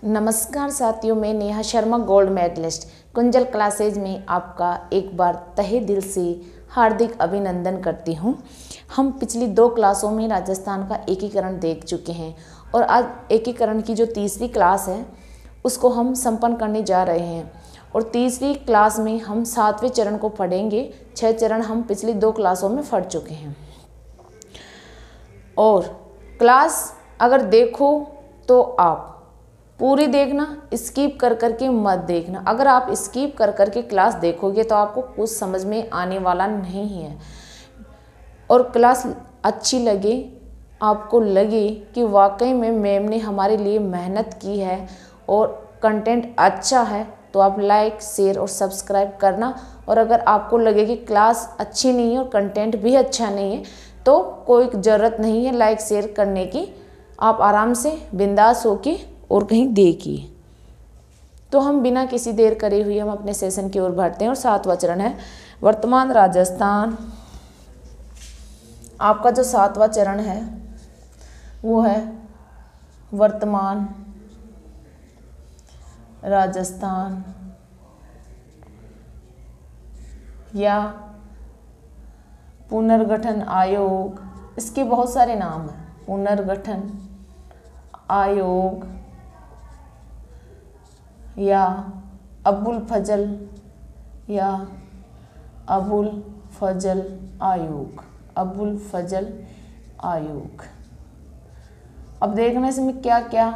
नमस्कार साथियों, मैं Neha Sharma gold medalist Kunjal classes में आपका एक बार तहे दिल से हार्दिक अभिनंदन करती हूँ। हम पिछली 2 क्लासों में राजस्थान का एकीकरण देख चुके हैं और आज एकीकरण की जो तीसरी क्लास है उसको हम संपन्न करने जा रहे हैं। और तीसरी क्लास में हम 7वें चरण को पढ़ेंगे। 6 चरण हम पिछली 2 क्लासों में पढ़ चुके हैं। और क्लास अगर देखो तो आप पूरी देखना, स्किप कर करके मत देखना। अगर आप स्किप कर करके क्लास देखोगे तो आपको कुछ समझ में आने वाला नहीं है। और क्लास अच्छी लगे, आपको लगे कि वाकई में मैम ने हमारे लिए मेहनत की है और कंटेंट अच्छा है, तो आप लाइक, शेयर और सब्सक्राइब करना। और अगर आपको लगे कि क्लास अच्छी नहीं है और कंटेंट भी अच्छा नहीं है तो कोई ज़रूरत नहीं है लाइक शेयर करने की। आप आराम से बिंदास होके और कहीं देखिए। तो हम बिना किसी देर करे हुए हम अपने सेशन की ओर बढ़ते हैं। और 7वां चरण है वर्तमान राजस्थान। आपका जो 7वां चरण है वो है वर्तमान राजस्थान या पुनर्गठन आयोग। इसके बहुत सारे नाम हैं। पुनर्गठन आयोग या अबुल फजल आयोग। अबुल फजल आयोग। अब देखना इसमें क्या क्या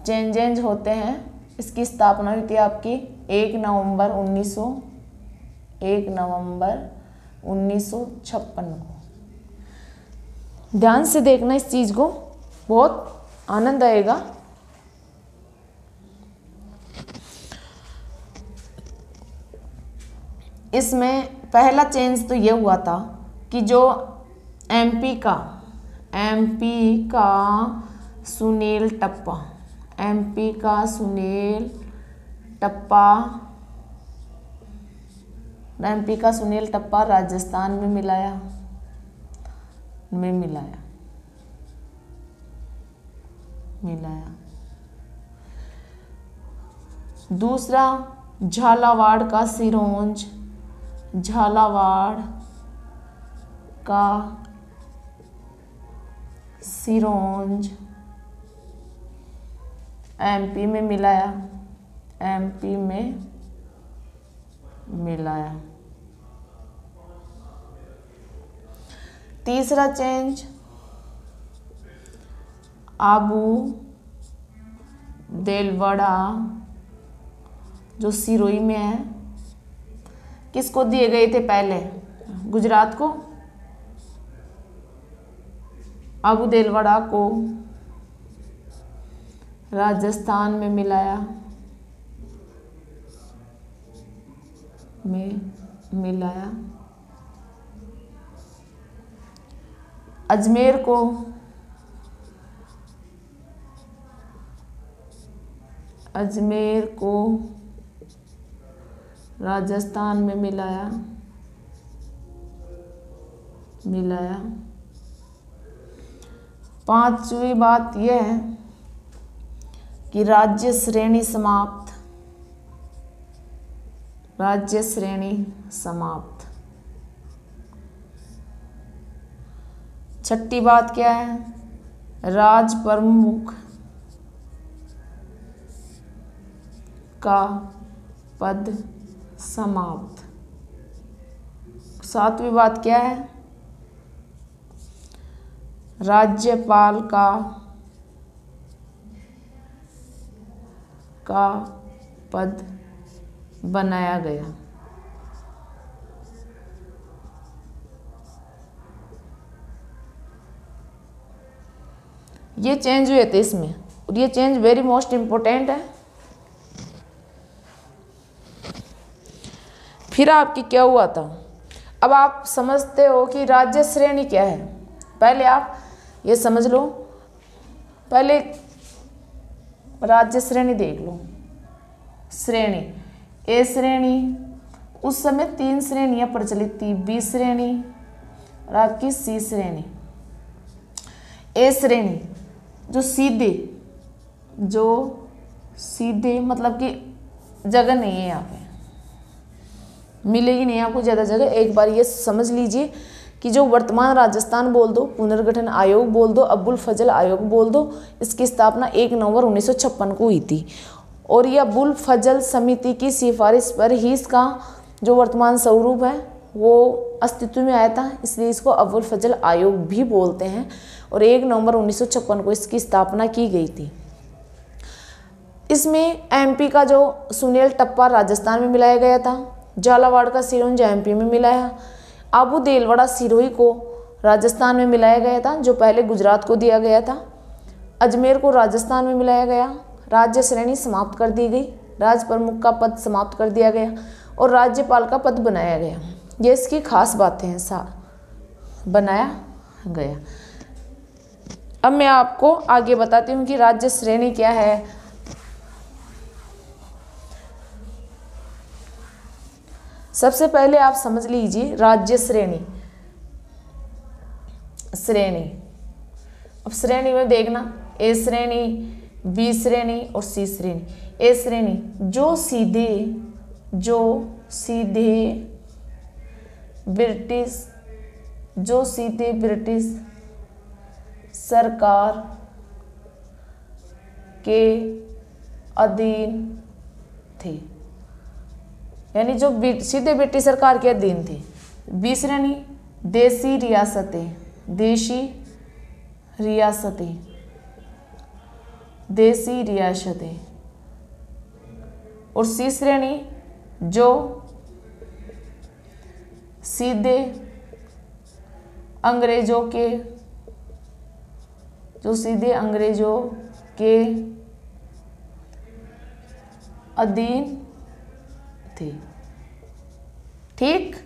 चेंजेस होते हैं। इसकी स्थापना हुई थी आपकी 1 नवंबर 1956 को। ध्यान से देखना इस चीज़ को, बहुत आनंद आएगा। इसमें पहला चेंज तो ये हुआ था कि जो एमपी का सुनील टप्पा राजस्थान में मिलाया। दूसरा झालावाड़ का सिरोंज एमपी में मिलाया। तीसरा चेंज आबू देलवाड़ा जो सिरोही में है, किसको दिए गए थे पहले? गुजरात को। आबू देलवाड़ा को राजस्थान में मिलाया। अजमेर को राजस्थान में मिलाया। 5वीं बात यह है कि राज्य श्रेणी समाप्त। 6ठी बात क्या है? राज प्रमुख का पद समाप्त। 7वीं बात क्या है? राज्यपाल का पद बनाया गया। ये चेंज हुए थे इसमें, और ये चेंज वेरी मोस्ट इम्पोर्टेंट है। फिर आपकी क्या हुआ था? अब आप समझते हो कि राज्य श्रेणी क्या है। पहले आप ये समझ लो, पहले राज्य श्रेणी देख लो। श्रेणी ए श्रेणी, उस समय 3 श्रेणियां प्रचलित थी, बी श्रेणी और आपकी सी श्रेणी। ए श्रेणी जो सीधे जो सीधे मतलब कि जगह नहीं है यहाँ पे, मिलेगी नहीं आपको ज़्यादा जगह। एक बार ये समझ लीजिए कि जो वर्तमान राजस्थान बोल दो, पुनर्गठन आयोग बोल दो, अब्बुल फजल आयोग बोल दो, इसकी स्थापना 1 नवंबर 1956 को हुई थी। और ये अब्बुल फजल समिति की सिफारिश पर ही इसका जो वर्तमान स्वरूप है वो अस्तित्व में आया था, इसलिए इसको अब्बुल फजल आयोग भी बोलते हैं। और 1 नवंबर 1956 को इसकी स्थापना की गई थी। इसमें एमपी का जो सुनील टप्पा राजस्थान में मिलाया गया था, झालावाड़ का सिरोंज एमपी में मिलाया, आबू देलवाड़ा सिरोही को राजस्थान में मिलाया गया था जो पहले गुजरात को दिया गया था, अजमेर को राजस्थान में मिलाया गया, राज्य श्रेणी समाप्त कर दी गई, राज्य प्रमुख का पद समाप्त कर दिया गया और राज्यपाल का पद बनाया गया। ये इसकी खास बातें हैं, बनाया गया। अब मैं आपको आगे बताती हूँ कि राज्य श्रेणी क्या है। सबसे पहले आप समझ लीजिए राज्य श्रेणी। अब श्रेणी में देखना ए श्रेणी, बी श्रेणी और सी श्रेणी। ए श्रेणी जो सीधे ब्रिटिश सरकार के अधीन थे, यानी जो सीधे ब्रिटिश सरकार के अधीन थे। बी श्रेणी देशी रियासतें। और सी श्रेणी जो सीधे अंग्रेजों के अधीन थे। ठीक,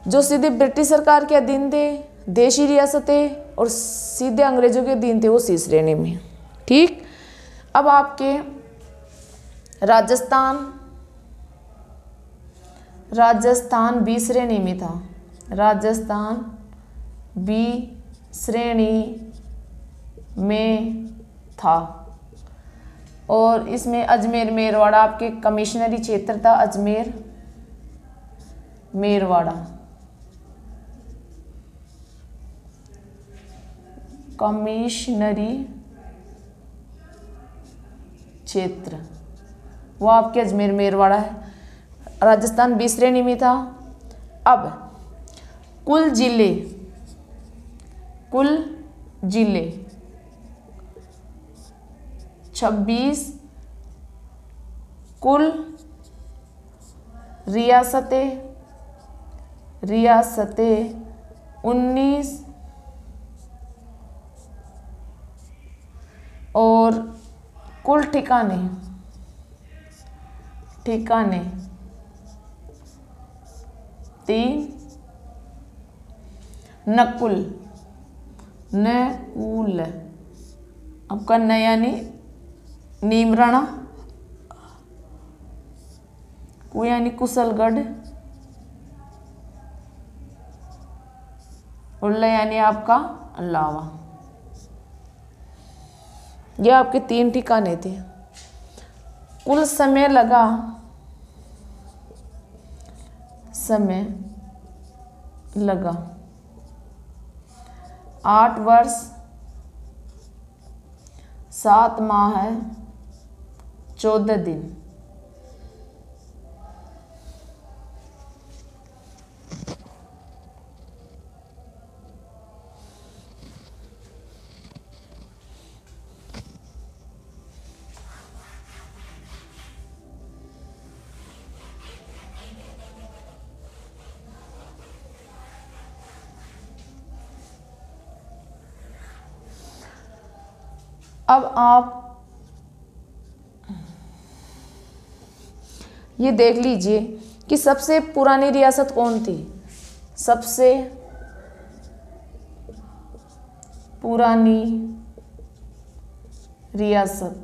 जो सीधे ब्रिटिश सरकार के अधीन थे, देशी रियासतें, और सीधे अंग्रेजों के अधीन थे, वो सी श्रेणी में। ठीक, अब आपके राजस्थान बी श्रेणी में था। राजस्थान बी श्रेणी में था और इसमें अजमेर मेरवाड़ा आपके कमिश्नरी क्षेत्र था। अजमेर मेरवाड़ा कमिश्नरी क्षेत्र, वो आपके अजमेर मेरवाड़ा है। राजस्थान बी श्रेणी में था। अब कुल जिले 26, कुल रियासतें 19 और कुल ठिकाने 3, नकुल आपका न यानी नीमराणा, को यानी कुशलगढ़, और ल यानी आपका लावा। ये आपके 3 ठिकाने थे। कुल समय लगा 8 वर्ष 7 माह 14 दिन। अब आप ये देख लीजिए कि सबसे पुरानी रियासत कौन थी। सबसे पुरानी रियासत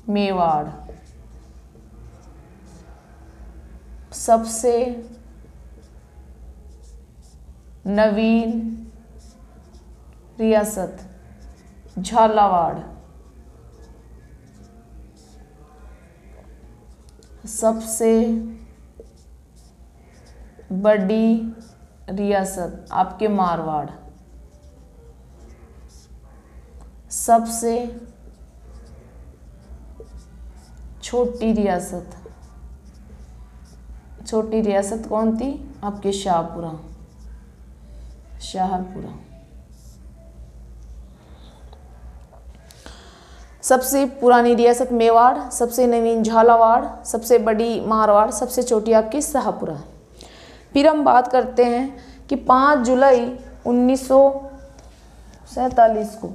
मेवाड़। सबसे नवीन रियासत झालावाड़। सबसे बड़ी रियासत आपके मारवाड़। सबसे छोटी रियासत, छोटी रियासत कौन थी? आपके शाहपुरा, शाहपुरा। सबसे पुरानी रियासत मेवाड़, सबसे नवीन झालावाड़, सबसे बड़ी मारवाड़, सबसे छोटी आपकी शाहपुरा। फिर हम बात करते हैं कि 5 जुलाई 1947 को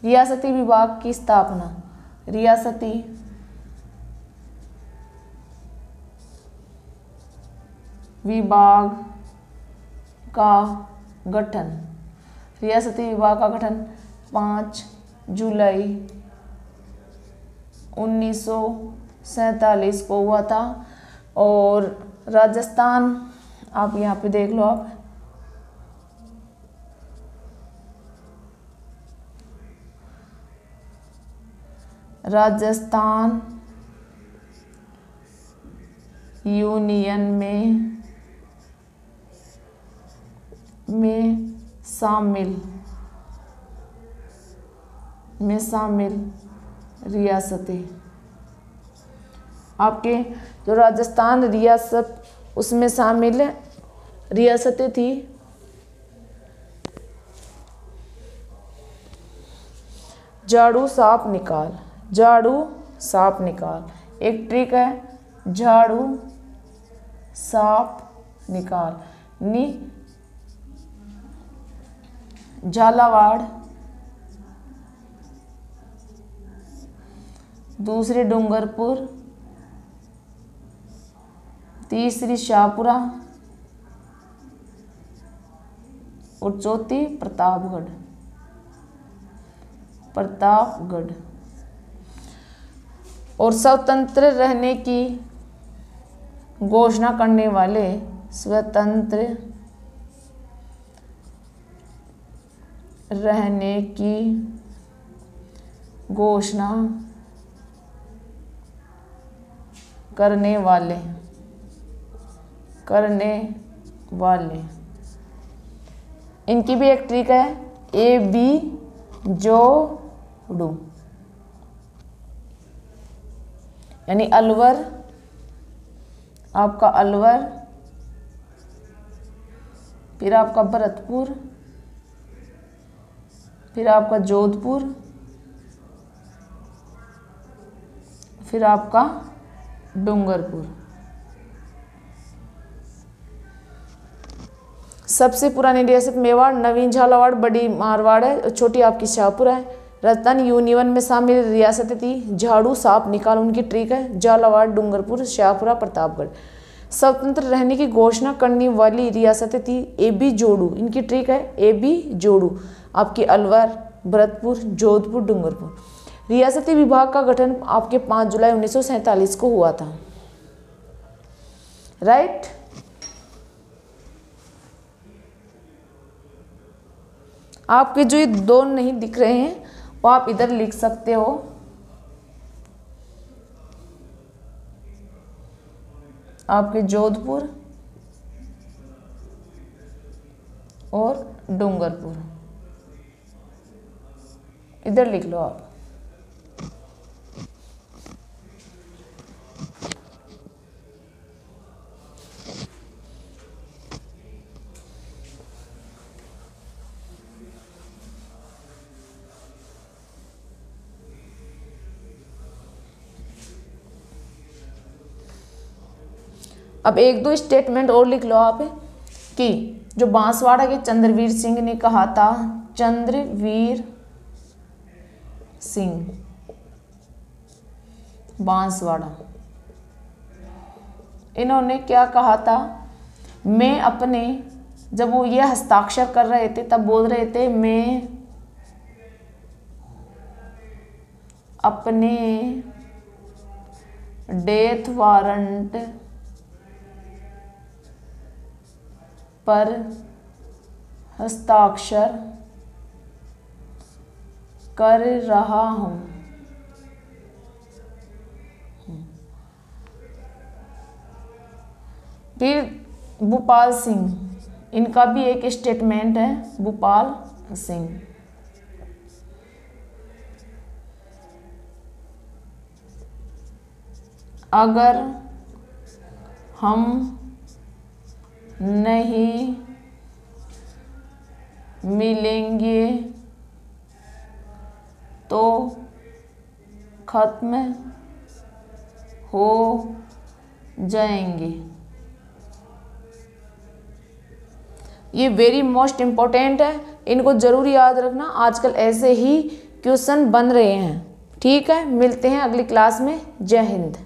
रियासती विभाग की स्थापना, रियासती विभाग का गठन, रियासती विभाग का गठन 5 जुलाई 1947 को हुआ था। और राजस्थान, आप यहाँ पे देख लो, आप राजस्थान यूनियन में शामिल रियासतें, आपके जो राजस्थान रियासत उसमें शामिल रियासतें थी झाड़ू साफ निकाल, झाड़ू साफ निकाल, एक ट्रिक है, झाड़ू साफ निकाल, झालावाड़, दूसरी डूंगरपुर, तीसरी शाहपुरा और चौथी प्रतापगढ़, प्रतापगढ़। और स्वतंत्र रहने की घोषणा करने वाले, स्वतंत्र रहने की घोषणा करने वाले, इनकी भी एक ट्रिक है, ए बी जोड़ू, यानी अलवर, आपका अलवर, फिर आपका भरतपुर, फिर आपका जोधपुर, फिर आपका डूंगरपुर। सबसे पुरानी रियासत मेवाड़, नवीन झालावाड़, बड़ी मारवाड़ है, छोटी आपकी शाहपुरा है। राजस्थान यूनियन में शामिल रियासतें थी झाड़ू साफ निकाल, उनकी ट्रिक है, झालावाड़, डूंगरपुर, शाहपुरा, प्रतापगढ़। स्वतंत्र रहने की घोषणा करने वाली रियासतें थी ए बी जोड़ू, इनकी ट्रिक है, ए बी जोड़ू, आपकी अलवर, भरतपुर, जोधपुर, डूंगरपुर। रियासती विभाग का गठन आपके 5 जुलाई 1947 को हुआ था, राइट। आपके जो ये 2 नहीं दिख रहे हैं वो आप इधर लिख सकते हो, आपके जोधपुर और डूंगरपुर, इधर लिख लो आप। अब 1-2 स्टेटमेंट और लिख लो आप कि जो बांसवाड़ा के चंद्रवीर सिंह ने कहा था, चंद्रवीर सिंह बांसवाड़ा, इन्होंने क्या कहा था, मैं अपने, जब वो ये हस्ताक्षर कर रहे थे तब बोल रहे थे, मैं अपने डेथ वारंट पर हस्ताक्षर कर रहा हूँ। फिर भूपाल सिंह, इनका भी एक स्टेटमेंट है, भूपाल सिंह। अगर हम नहीं मिलेंगे तो खत्म हो जाएंगे। ये वेरी मोस्ट इम्पोर्टेंट है, इनको ज़रूर याद रखना, आजकल ऐसे ही क्वेश्चन बन रहे हैं। ठीक है, मिलते हैं अगली क्लास में। जय हिंद।